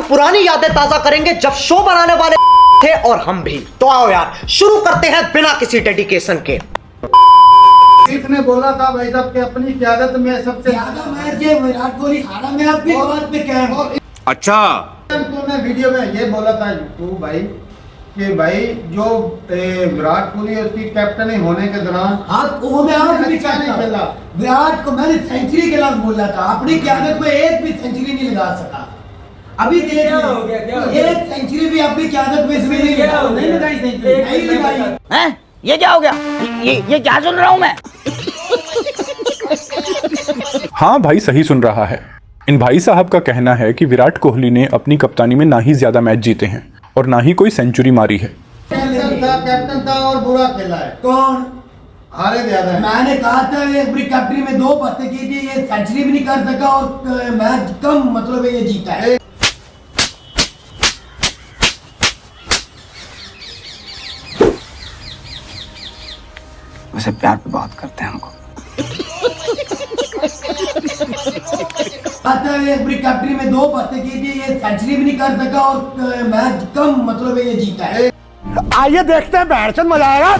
पुरानी यादें ताजा करेंगे जब शो बनाने वाले थे और हम भी। तो आओ यार शुरू करते हैं बिना किसी डेडिकेशन के। ने बोला था भाई साहब कि अपनी क़यादत में सबसे ज्यादा मैच ये विराट कोहली हारा। मैं आपकी बात पे कह रहा हूं। अच्छा तूने वीडियो में ये बोला था तू भाई कि भाई जो विराट कोहली उसकी कैप्टन होने के दौरान वो मैं आज भी अच्छा नहीं खेला। विराट को मैंने सेंचुरी के लफ्ज बोला था, अपनी क़यादत में एक भी सेंचुरी नहीं लगा सका। अभी देख एक सेंचुरी भी अपनी क़यादत में इसमें नहीं लगाई सेंचुरी नहीं लगाई हैं? ये क्या हो गया? ये क्या सुन रहा हूँ मैं? हाँ भाई सही सुन रहा है। इन भाई साहब का कहना है कि विराट कोहली ने अपनी कप्तानी में ना ही ज्यादा मैच जीते हैं और ना ही कोई सेंचुरी मारी है। कैप्टन था और बुरा खेला है। कौन हारे ज्यादा है। मैंने कहा था ये अपनी कैप्टनी में 2 पत्ते की थी, ये सेंचुरी भी नहीं कर सका और मैच कम मतलब ये जीता है। वैसे प्यार पे बात करते हैं हमको। अपनी कैप्टनी में 2 पत्ते की थी, ये सेंचुरी भी नहीं कर सका और मैच कम मतलब ये जीता है। आइए देखते हैं बैठचंद मजा आएगा।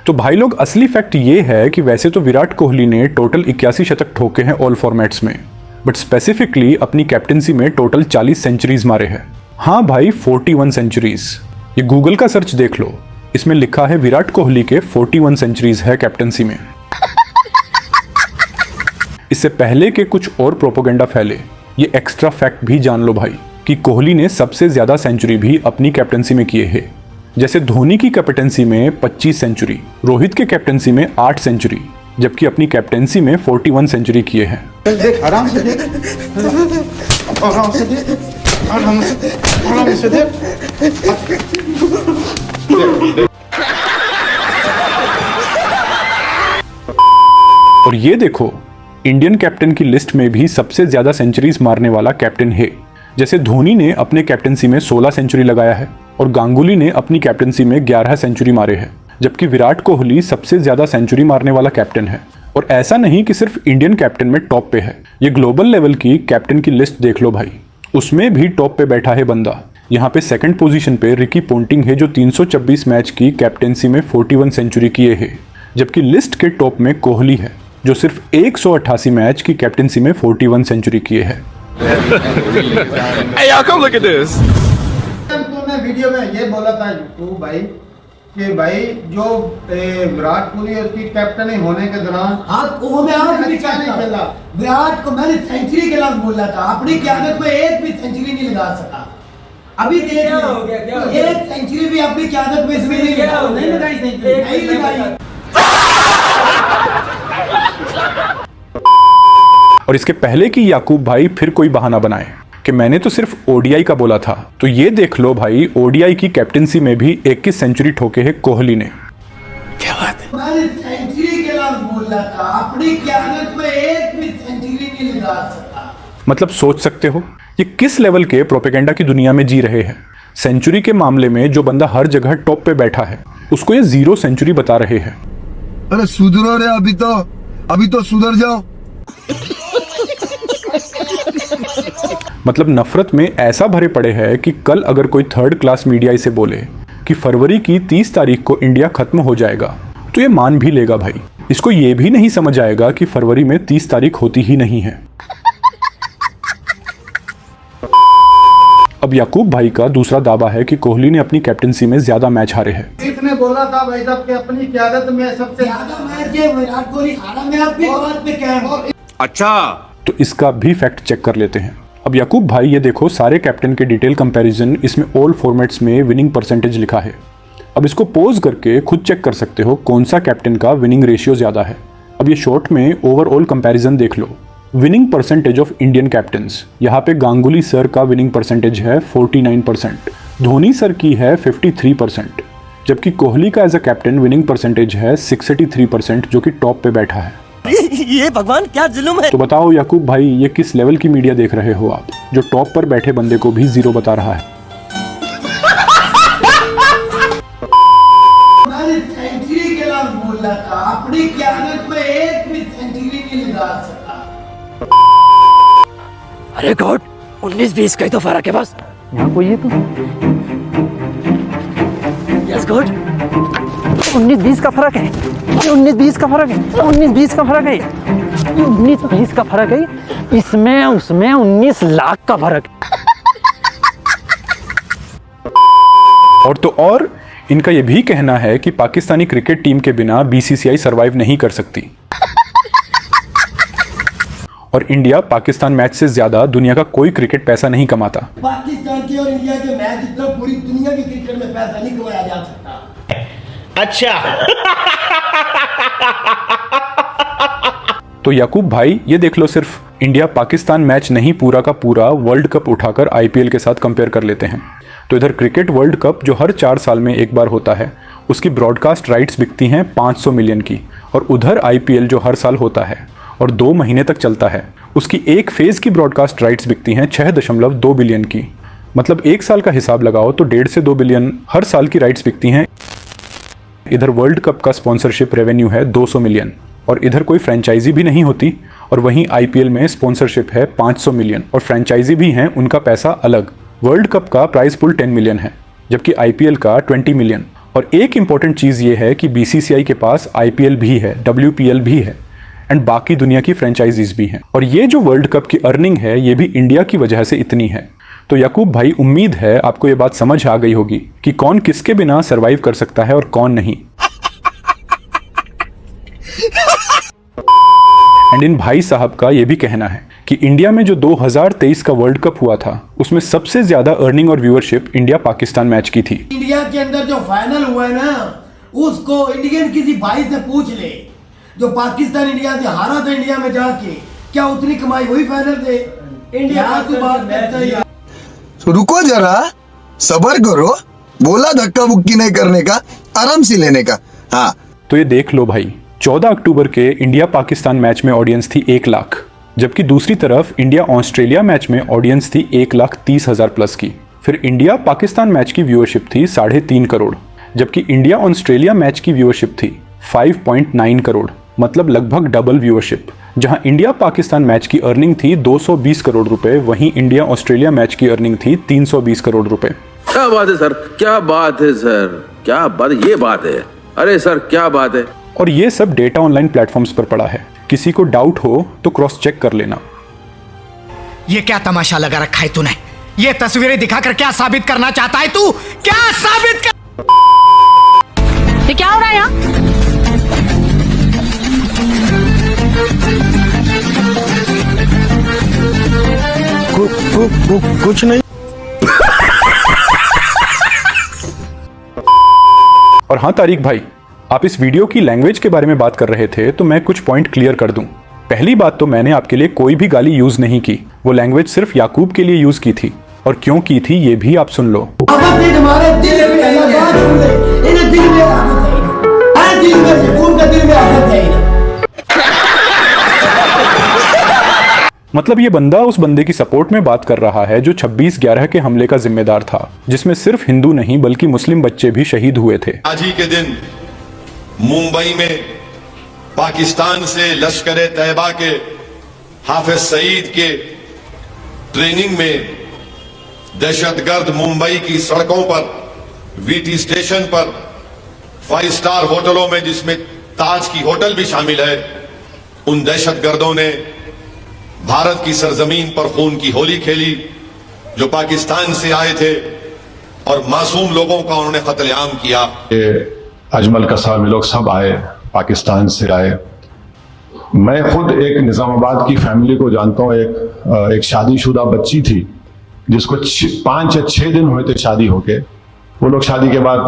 तो भाई लोग असली फैक्ट ये है कि वैसे तो विराट कोहली ने टोटल 81 शतक ठोके हैं ऑल फॉर्मेट्स में, बट स्पेसिफिकली अपनी कैप्टनसी में टोटल 40 सेंचुरीज मारे हैं। हाँ भाई 41 सेंचुरीज। ये गूगल का सर्च देख लो, इसमें लिखा है विराट कोहली के 41 सेंचुरीज है कैप्टनसी में। इससे पहले के कुछ और प्रोपोगेंडा फैले, ये एक्स्ट्रा फैक्ट भी जान लो भाई कि कोहली ने सबसे ज्यादा सेंचुरी भी अपनी कैप्टनसी में किए हैं। जैसे धोनी की कैप्टनसी में 25 सेंचुरी, रोहित के कैप्टनसी में 8 सेंचुरी, जबकि अपनी कैप्टनसी में 41 सेंचुरी किए हैं। देख आराम से देख, आराम से देख, आराम से देख। और ये देखो इंडियन कैप्टन की लिस्ट में भी सबसे ज्यादा सेंचुरीज मारने वाला कैप्टन है। जैसे धोनी ने अपने कैप्टनसी में 16 सेंचुरी लगाया है और गांगुली ने अपनी कैप्टनसी में 11 सेंचुरी मारे हैं, जबकि विराट कोहली सबसे ज्यादा सेंचुरी मारने वाला कैप्टन है। और ऐसा नहीं कि सिर्फ इंडियन कैप्टन में टॉप पे है, ये ग्लोबल लेवल की कैप्टन की लिस्ट देख लो भाई, उसमें भी टॉप पे बैठा है बंदा। यहाँ पे सेकंड पोजीशन पे रिकी पोंटिंग है जो 326 मैच की कैप्टनसी में 41 सेंचुरी किए है, जबकि लिस्ट के टॉप में कोहली है जो सिर्फ 188 मैच की कैप्टनसी में 41 सेंचुरी किए हैं। Hey y'all, come look at this. तूने वीडियो में ये बोला था तू भाई कि भाई जो विराट कोहली उसकी कैप्टन होने के दौरान वो मैं आज भी अच्छा नहीं खेला। विराट को मैंने सेंचुरी के लफ्ज बोला था, अपनी क़यादत में एक भी सेंचुरी नहीं लगा सका। अभी देख एक सेंचुरी भी अपनी क़यादत में इसमें नहीं लगाई सेंचुरी नहीं लगाई। और इसके पहले कि याकूब भाई फिर कोई बहाना बनाए कि मैंने तो सिर्फ ओडीआई का बोला था, तो ये देख लो भाई ओडीआई की कैप्टनसी में भी 21 सेंचुरी ठोके हैं कोहली ने। क्या बात है? मैंने सेंचुरी के लफ्ज बोला था, अपनी क़यादत में एक भी सेंचुरी नहीं लगा सका। मतलब सोच सकते हो ये किस लेवल के प्रोपेगेंडा की दुनिया में जी रहे हैं। सेंचुरी के मामले में जो बंदा हर जगह टॉप पे बैठा है उसको ये 0 सेंचुरी बता रहे हैं। अरे सुधरो रे, अभी तो सुधर जाओ। मतलब नफरत में ऐसा भरे पड़े हैं कि कल अगर कोई थर्ड क्लास मीडिया इसे बोले कि फरवरी की 30 तारीख को इंडिया खत्म हो जाएगा तो ये मान भी लेगा भाई। इसको ये भी नहीं समझ आएगा कि फरवरी में 30 तारीख होती ही नहीं है। अब याकूब भाई का दूसरा दावा है कि कोहली ने अपनी कैप्टनसी में ज्यादा मैच हारे हैं। ने बोला था भाई साहब कि अपनी क़यादत में सबसे ज्यादा मैच ये विराट कोहली हारा। मैं आपकी बात पे कह रहा हूं। अच्छा तो इसका भी फैक्ट चेक कर लेते हैं। अब याकूब भाई ये देखो सारे कैप्टन के डिटेल कंपैरिजन, इसमें ऑल फॉर्मेट्स में विनिंग परसेंटेज लिखा है। अब इसको पोज करके खुद चेक कर सकते हो कौन सा कैप्टन का विनिंग रेशियो ज्यादा है। अब ये शॉर्ट में ओवरऑल कंपैरिजन देख लो। Winning percentage of Indian captains, यहाँ पे गांगुली सर का विनिंग परसेंटेज है 49%, धोनी सर की है 53%, जबकि कोहली का as a captain winning percentage है 63% जो कि टॉप पे बैठा है। ये भगवान क्या जुल्म है। तो बताओ याकूब भाई ये किस लेवल की मीडिया देख रहे हो आप, जो टॉप पर बैठे बंदे को भी 0 बता रहा है। मैंने सेंचुरी के लफ्ज बोला था, अपनी क़यादत में एक भी सेंचुरी नहीं लगा सका। अरे गॉड 19-20 का ही तो फर्क है बस। यहाँ कोई है तो यस गुड। 19-20 का फर्क है, 19-20 का फर्क है, 19-20 का फर्क है, 19-20 का फर्क है। इसमें उसमें 19 लाख का फर्क है। और तो और इनका यह भी कहना है कि पाकिस्तानी क्रिकेट टीम के बिना बीसीसीआई सरवाइव नहीं कर सकती और इंडिया पाकिस्तान मैच से ज्यादा दुनिया का कोई क्रिकेट पैसा नहीं कमाता। पाकिस्तान के और इंडिया के मैच जितना पूरी दुनिया की क्रिकेट में पैसा नहीं कमाया जा सकता। अच्छा। तो याकूब भाई ये देख लो, सिर्फ इंडिया पाकिस्तान मैच नहीं, पूरा का पूरा वर्ल्ड कप उठाकर आईपीएल के साथ कंपेयर कर लेते हैं तो इधर क्रिकेट वर्ल्ड कप जो हर 4 साल में एक बार होता है उसकी ब्रॉडकास्ट राइट्स बिकती हैं 500 मिलियन की, और उधर आईपीएल जो हर साल होता है और 2 महीने तक चलता है उसकी एक फेज की ब्रॉडकास्ट राइट्स बिकती हैं 6.2 बिलियन की। मतलब एक साल का हिसाब लगाओ तो 1.5 से 2 बिलियन हर साल की राइट्स बिकती हैं। इधर वर्ल्ड कप का स्पॉन्सरशिप रेवेन्यू है 200 मिलियन और इधर कोई फ्रेंचाइजी भी नहीं होती, और वहीं आईपीएल में स्पॉन्सरशिप है 500 मिलियन और फ्रेंचाइजी भी हैं, उनका पैसा अलग। वर्ल्ड कप का प्राइस पुल 10 मिलियन है जबकि आईपीएल का 20 मिलियन। और एक इंपॉर्टेंट चीज़ ये है कि बीसीसीआई के पास आईपीएल भी है, WPL भी है एंड बाकी दुनिया की फ्रेंचाइजीज भी हैं। और ये जो वर्ल्ड कप की अर्निंग है ये भी इंडिया की वजह से इतनी है। तो याकूब भाई उम्मीद है आपको ये बात समझ आ गई होगी कि कौन किसके बिना सरवाइव कर सकता है और कौन नहीं। एंड इन भाई साहब का ये भी कहना है कि इंडिया में जो 2023 का वर्ल्ड कप हुआ था उसमें सबसे ज्यादा अर्निंग और व्यूअरशिप इंडिया पाकिस्तान मैच की थी। इंडिया के अंदर जो फाइनल हुआ है ना, उसको इंडियन किसी भाई से पूछ ले जो पाकिस्तान इंडिया से हारा था इंडिया में जाके, क्या उतनी कमाई हुई फाइनल से? इंडिया की बात करता है। तो रुको जरा, सब्र करो, बोला धक्का मुक्की नहीं करने का, आराम से लेने का। हाँ तो ये देख लो भाई, 14 अक्टूबर के इंडिया पाकिस्तान मैच में ऑडियंस थी 1 लाख, जबकि दूसरी तरफ इंडिया ऑस्ट्रेलिया मैच में ऑडियंस थी 1,30,000 प्लस की। फिर इंडिया पाकिस्तान मैच की व्यूअरशिप थी 3.5 करोड़, जबकि इंडिया ऑस्ट्रेलिया मैच की व्यूअरशिप थी 5.9 करोड़, मतलब लगभग डबल व्यूअरशिप। जहां इंडिया पाकिस्तान मैच की अर्निंग थी 220 करोड़ रुपए, वहीं इंडिया ऑस्ट्रेलिया मैच की अर्निंग थी 320 करोड़ रुपए। क्या बात है सर, क्या बात है सर, क्या बात, ये बात है, अरे सर क्या बात है। और ये सब डेटा ऑनलाइन प्लेटफॉर्म्स पर पड़ा है, किसी को डाउट हो तो क्रॉस चेक कर लेना। ये क्या तमाशा लगा रखा है तूने? ये तस्वीरें दिखाकर क्या साबित करना चाहता है तू? क्या साबित कर? ये क्या हो रहा है यहाँ? कुछ नहीं। और हाँ तारिक भाई, आप इस वीडियो की लैंग्वेज के बारे में बात कर रहे थे तो मैं कुछ पॉइंट क्लियर कर दूं। पहली बात तो मैंने आपके लिए कोई भी गाली यूज नहीं की, वो लैंग्वेज सिर्फ याकूब के लिए यूज की थी, और क्यों की थी ये भी आप सुन लो। मतलब ये बंदा उस बंदे की सपोर्ट में बात कर रहा है जो 26/11 के हमले का जिम्मेदार था, जिसमें सिर्फ हिंदू नहीं बल्कि मुस्लिम बच्चे भी शहीद हुए थे। आज ही के दिन मुंबई में पाकिस्तान से लश्कर तैयबा के हाफिज सईद के ट्रेनिंग में दहशतगर्द मुंबई की सड़कों पर, वीटी स्टेशन पर, 5 स्टार होटलों में जिसमें ताज की होटल भी शामिल है, उन दहशतगर्दों ने भारत की सरजमीन पर खून की होली खेली। जो पाकिस्तान से आए थे और मासूम लोगों का उन्होंने कत्लेआम किया। अजमल कसाब लोग सब आए, पाकिस्तान से आए। मैं खुद एक निजामाबाद की फैमिली को जानता हूँ, एक शादीशुदा बच्ची थी जिसको 5 या 6 दिन हुए थे शादी होके। वो लोग शादी के बाद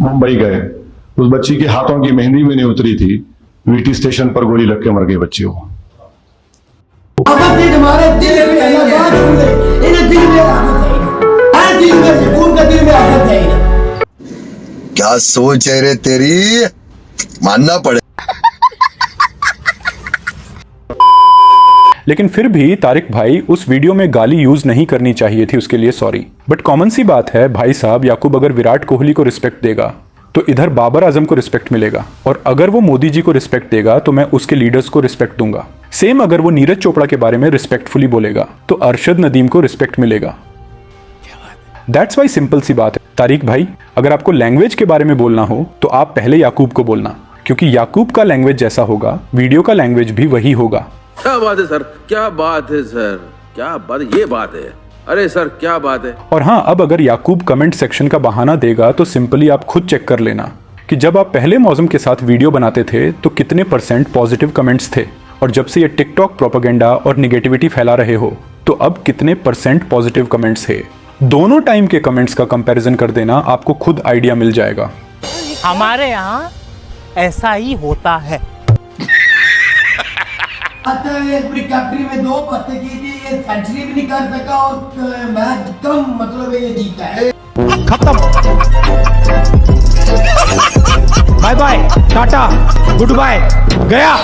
मुंबई गए, उस बच्ची के हाथों की मेहंदी भी नहीं उतरी थी, वीटी स्टेशन पर गोली लग के मर गई बच्ची वो। क्या सोच है रे तेरी, मानना पड़े। लेकिन फिर भी तारिक भाई, उस वीडियो में गाली यूज नहीं करनी चाहिए थी, उसके लिए सॉरी। बट कॉमन सी बात है भाई साहब, याकूब अगर विराट कोहली को रिस्पेक्ट देगा तो इधर बाबर आजम को रिस्पेक्ट मिलेगा, और अगर वो मोदी जी को रिस्पेक्ट देगा तो मैं उसके लीडर्स को रिस्पेक्ट दूंगा। सेम अगर वो नीरज चोपड़ा के बारे में रिस्पेक्टफुली बोलेगा तो अरशद नदीम को रिस्पेक्ट मिलेगा। दैट्स वाई सिंपल सी बात है तारिक भाई, अगर आपको लैंग्वेज के बारे में बोलना हो तो आप पहले याकूब को बोलना, क्योंकि याकूब का लैंग्वेज जैसा होगा वीडियो का लैंग्वेज भी वही होगा। क्या बात है सर, क्या बात है सर, क्या बात, ये बात है, अरे सर क्या बात है। और हाँ, अब अगर याकूब कमेंट सेक्शन का बहाना देगा तो सिंपली आप खुद चेक कर लेना कि जब आप पहले मौसम के साथ वीडियो बनाते थे तो कितने % पॉजिटिव कमेंट्स थे, और जब से ये टिकटॉक प्रोपेगेंडा और निगेटिविटी फैला रहे हो तो अब कितने % पॉजिटिव कमेंट्स है। दोनों टाइम के कमेंट्स का कंपैरिजन कर देना, आपको खुद आइडिया मिल जाएगा। हमारे यहाँ ऐसा ही होता है। पूरी कैप्टन में 2 बातें की थी, ये सेंचुरी भी नहीं कर सका और मैच कम मतलब ये जीता है। खत्म, बाय बाय, टाटा, गुड बाय, गया।